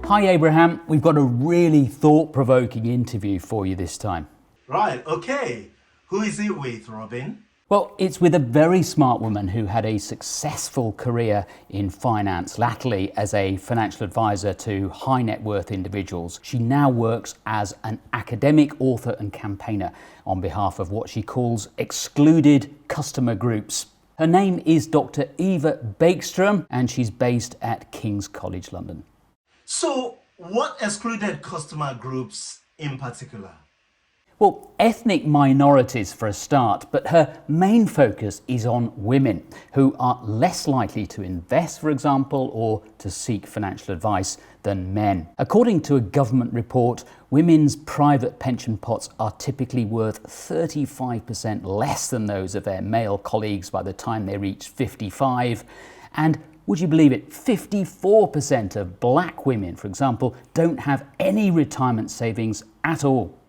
Hi Abraham, we've got a really thought-provoking interview for you this time. Right, okay. Who is it with, Robin? Well, it's with a very smart woman who had a successful career in finance, latterly as a financial advisor to high net worth individuals. She now works as an academic, author and campaigner on behalf of what she calls excluded customer groups. Her name is Dr. Ylva Baeckström and she's based at King's College London. So, what excluded customer groups in particular? Well, ethnic minorities for a start, but her main focus is on women who are less likely to invest, for example, or to seek financial advice than men. According to a government report, women's private pension pots are typically worth 35% less than those of their male colleagues by the time they reach 55. And would you believe it, 54% of black women, for example, don't have any retirement savings at all.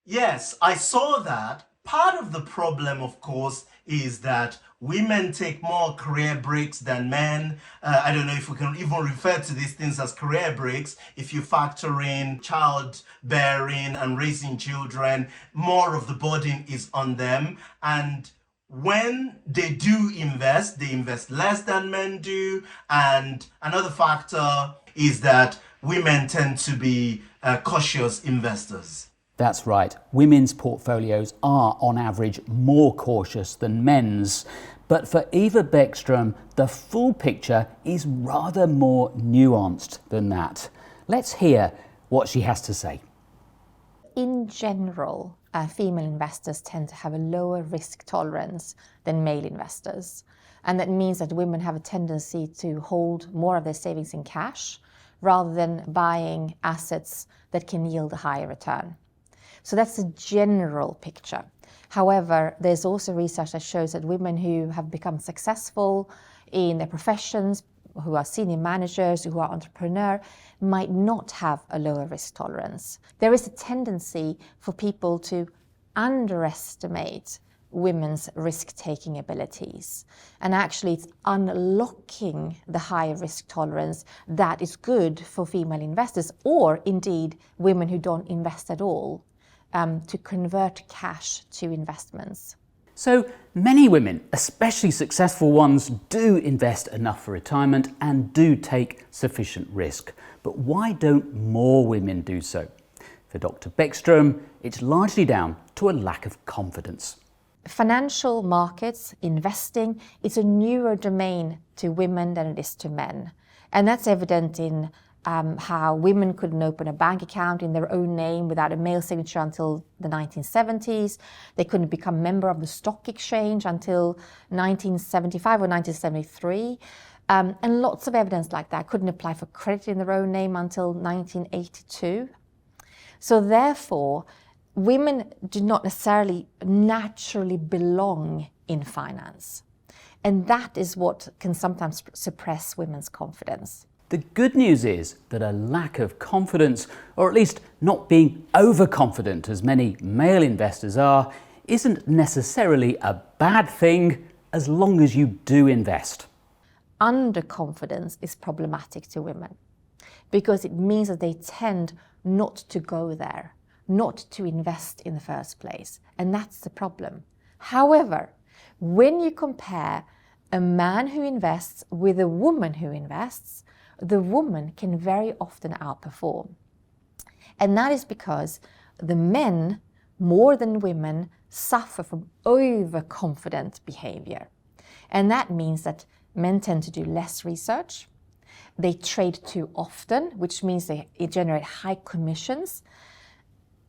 Yes, I saw that. Part of the problem, of course, is that women take more career breaks than men. I don't know if we can even refer to these things as career breaks. If you factor in childbearing and raising children, more of the burden is on them. And when they do invest, they invest less than men do. And another factor is that women tend to be cautious investors. That's right. Women's portfolios are, on average, more cautious than men's. But for Ylva Baeckström, the full picture is rather more nuanced than that. Let's hear what she has to say. In general, female investors tend to have a lower risk tolerance than male investors. And that means that women have a tendency to hold more of their savings in cash rather than buying assets that can yield a higher return. So that's the general picture. However, there's also research that shows that women who have become successful in their professions, who are senior managers, who are entrepreneurs, might not have a lower risk tolerance. There is a tendency for people to underestimate women's risk-taking abilities. And actually, it's unlocking the higher risk tolerance that is good for female investors, or indeed women who don't invest at all. To convert cash to investments. So many women, especially successful ones, do invest enough for retirement and do take sufficient risk. But why don't more women do so? For Dr. Baeckström, it's largely down to a lack of confidence. Financial markets, investing, it's a newer domain to women than it is to men. And that's evident in how women couldn't open a bank account in their own name without a male signature until the 1970s. They couldn't become a member of the stock exchange until 1975 or 1973. And lots of evidence like that. Couldn't apply for credit in their own name until 1982. So therefore, women do not necessarily naturally belong in finance. And that is what can sometimes suppress women's confidence. The good news is that a lack of confidence, or at least not being overconfident as many male investors are, isn't necessarily a bad thing as long as you do invest. Underconfidence is problematic to women because it means that they tend not to go there, not to invest in the first place. And that's the problem. However, when you compare a man who invests with a woman who invests, the woman can very often outperform. And that is because the men, more than women, suffer from overconfident behavior. And that means that men tend to do less research. They trade too often, which means they generate high commissions.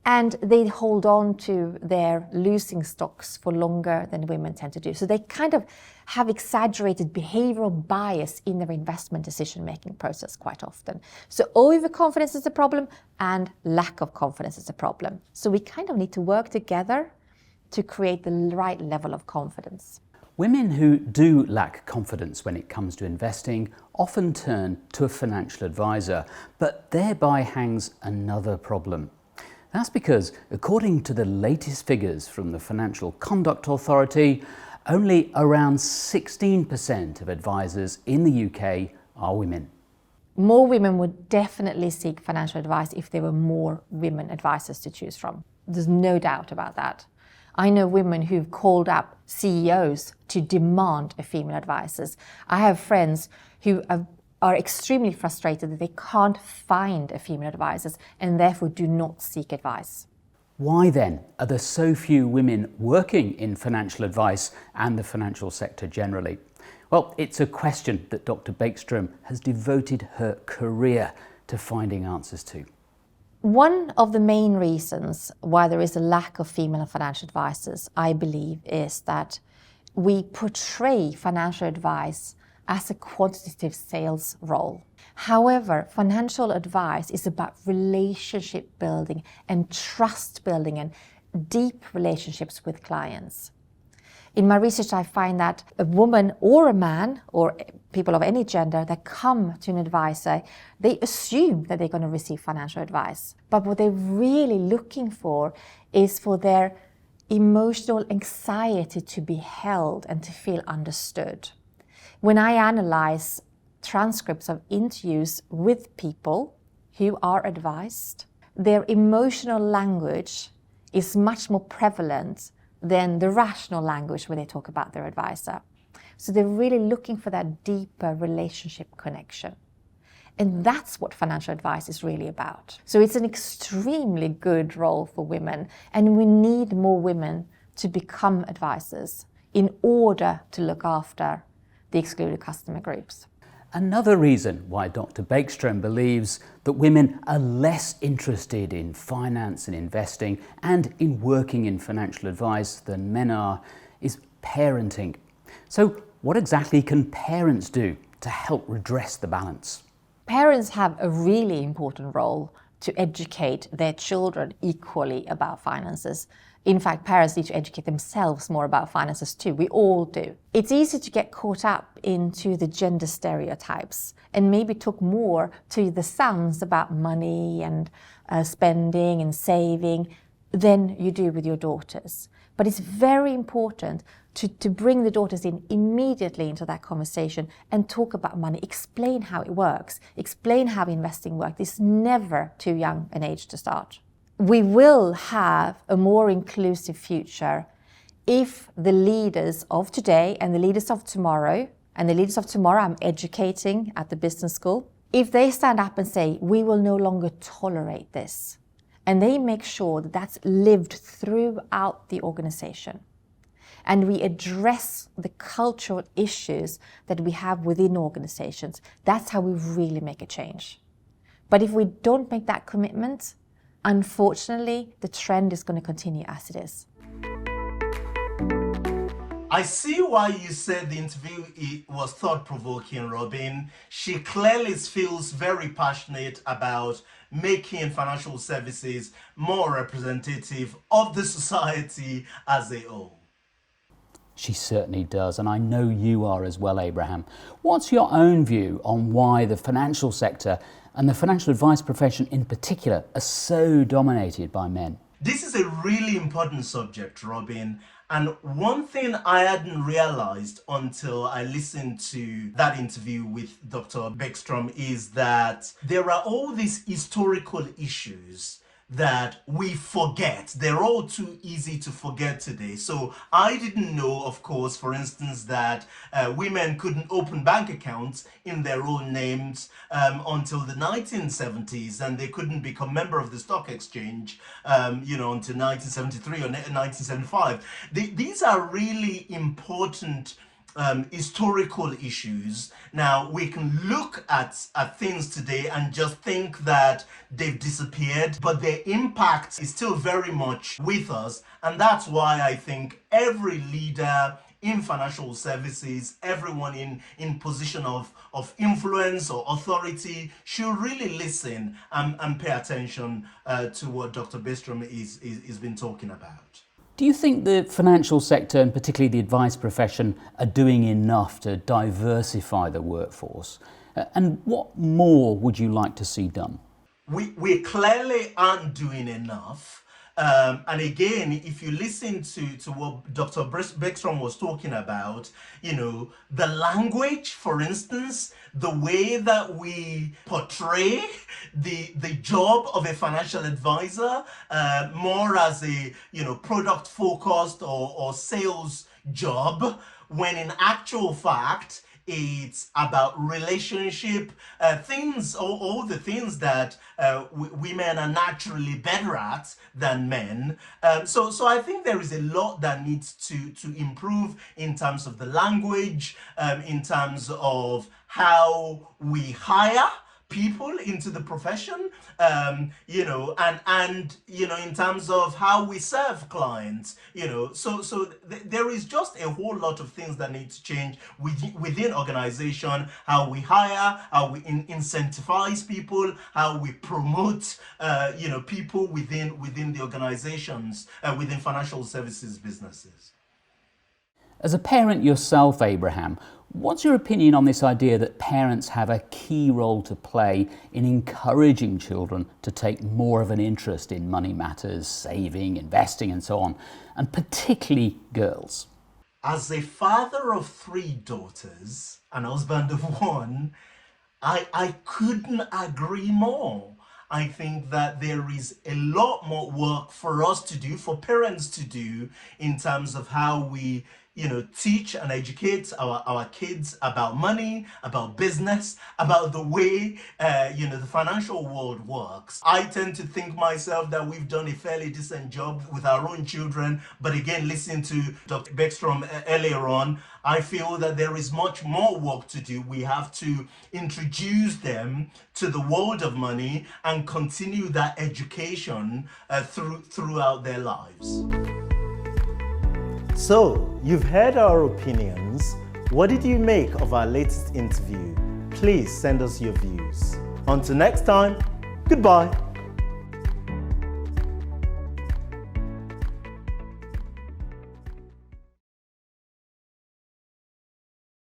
And they hold on to their losing stocks for longer than women tend to do. So they kind of have exaggerated behavioral bias in their investment decision-making process quite often. So overconfidence is a problem and lack of confidence is a problem. So we kind of need to work together to create the right level of confidence. Women who do lack confidence when it comes to investing often turn to a financial advisor, but thereby hangs another problem. That's because, according to the latest figures from the Financial Conduct Authority, only around 16% of advisors in the UK are women. More women would definitely seek financial advice if there were more women advisors to choose from. There's no doubt about that. I know women who've called up CEOs to demand a female advisor. I have friends who are extremely frustrated that they can't find a female advisor and therefore do not seek advice. Why then are there so few women working in financial advice and the financial sector generally? Well, it's a question that Dr. Baeckström has devoted her career to finding answers to. One of the main reasons why there is a lack of female financial advisors, I believe, is that we portray financial advice as a quantitative sales role. However, financial advice is about relationship building and trust building and deep relationships with clients. In my research, I find that a woman or a man or people of any gender that come to an advisor, they assume that they're going to receive financial advice. But what they're really looking for is for their emotional anxiety to be held and to feel understood. When I analyze transcripts of interviews with people who are advised, their emotional language is much more prevalent than the rational language when they talk about their advisor. So they're really looking for that deeper relationship connection. And that's what financial advice is really about. So it's an extremely good role for women, and we need more women to become advisors in order to look after the excluded customer groups. Another reason why Dr. Baeckström believes that women are less interested in finance and investing and in working in financial advice than men are is parenting. So what exactly can parents do to help redress the balance? Parents have a really important role to educate their children equally about finances. In fact, parents need to educate themselves more about finances too. We all do. It's easy to get caught up into the gender stereotypes and maybe talk more to the sons about money and spending and saving than you do with your daughters. But it's very important to bring the daughters in immediately into that conversation and talk about money, explain how it works, explain how investing works. It's never too young an age to start. We will have a more inclusive future if the leaders of today and the leaders of tomorrow, and the leaders of tomorrow I'm educating at the business school, if they stand up and say, we will no longer tolerate this, and they make sure that that's lived throughout the organization, and we address the cultural issues that we have within organizations, that's how we really make a change. But if we don't make that commitment, unfortunately, the trend is going to continue as it is. I see why you said the interview was thought-provoking, Robin. She clearly feels very passionate about making financial services more representative of the society as a whole. She certainly does, and I know you are as well, Abraham. What's your own view on why the financial sector and the financial advice profession in particular are so dominated by men? This is a really important subject, Robin. And one thing I hadn't realized until I listened to that interview with Dr. Baeckström is that there are all these historical issues that we forget. They're all too easy to forget today. So I didn't know, of course, for instance, that women couldn't open bank accounts in their own names until the 1970s, and they couldn't become member of the stock exchange, until 1973 or 1975. These are really important historical issues. Now, we can look at things today and just think that they've disappeared, but their impact is still very much with us. And that's why I think every leader in financial services, everyone in position of influence or authority should really listen and pay attention to what Dr. Baeckström is been talking about. Do you think the financial sector, and particularly the advice profession, are doing enough to diversify the workforce? And what more would you like to see done? We clearly aren't doing enough. And again, if you listen to what Dr. Baeckström was talking about, the language, for instance, the way that we portray the job of a financial advisor more as a product focused or sales job, when in actual fact it's about relationship things, all the things that women are naturally better at than men. So I think there is a lot that needs to improve in terms of the language, in terms of how we hire people into the profession, and in terms of how we serve clients, so there is just a whole lot of things that need to change within organization, how we hire, how we incentivize people, how we promote, people within the organizations, within financial services businesses. As a parent yourself, Abraham, what's your opinion on this idea that parents have a key role to play in encouraging children to take more of an interest in money matters, saving, investing and so on, and particularly girls? As a father of 3 daughters and husband of 1, I couldn't agree more. I think that there is a lot more work for us to do, for parents to do, in terms of how we teach and educate our kids about money, about business, about the way, the financial world works. I tend to think myself that we've done a fairly decent job with our own children. But again, listening to Dr. Baeckström earlier on, I feel that there is much more work to do. We have to introduce them to the world of money and continue that education throughout their lives. So, you've heard our opinions. What did you make of our latest interview? Please send us your views. Until next time, goodbye.